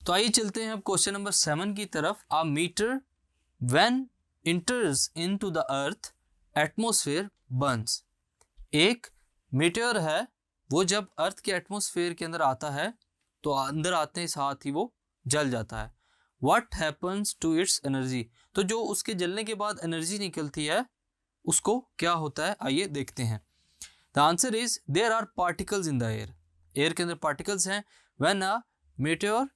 तो आइए चलते हैं अब क्वेश्चन नंबर 7 की तरफ। A meteor when enters into the earth atmosphere burns. एक मीटर है, वो जब अर्थ के एटमॉस्फेयर के अंदर आता है तो अंदर आते ही साथ ही वो जल जाता है। What happens to its energy, तो जो उसके जलने के बाद एनर्जी निकलती है उसको क्या होता है, आइए देखते हैं। The answer is there are particles in the air. Air के अंदर पार्टिकल्स हैं। When a meteor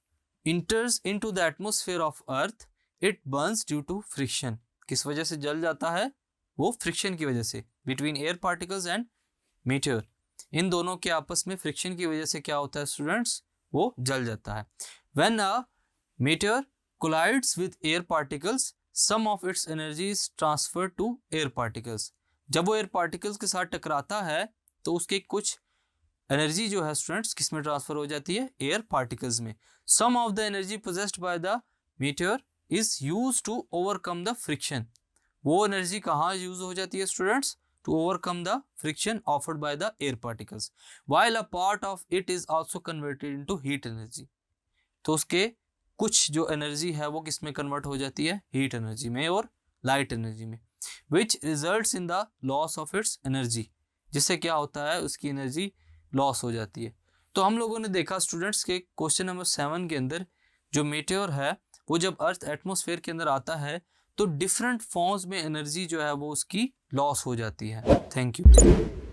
enters into the atmosphere of earth it burns due to friction. किस वजह से जल जाता है, वो फ्रिक्शन की वजह से, between air particles and meteor. इन दोनों के आपस में फ्रिक्शन की वजह से क्या होता है स्टूडेंट्स, वो जल जाता है। When a meteor collides with air particles some of its energy is transfer to air particles. जब वो एयर पार्टिकल्स के साथ टकराता है तो उसकी कुछ एनर्जी जो है स्टूडेंट्स किस में ट्रांसफर हो जाती है, एयर पार्टिकल्स में। Some of the energy possessed by the meteor is use to overcome the friction. वो एनर्जी कहाँ यूज हो जाती है students, to overcome the friction offered by the air particles, while a part of it is also converted into heat energy। तो उसके कुछ जो energy है वो किस में कन्वर्ट हो जाती है, हीट एनर्जी में और लाइट एनर्जी में, which results in the loss of its energy। जिससे क्या होता है, उसकी एनर्जी लॉस हो जाती है। तो हम लोगों ने देखा स्टूडेंट्स के क्वेश्चन नंबर 7 के अंदर जो मीटियोर है वो जब अर्थ एटमॉस्फेयर के अंदर आता है तो डिफरेंट फॉर्म्स में एनर्जी जो है वो उसकी लॉस हो जाती है। Thank you.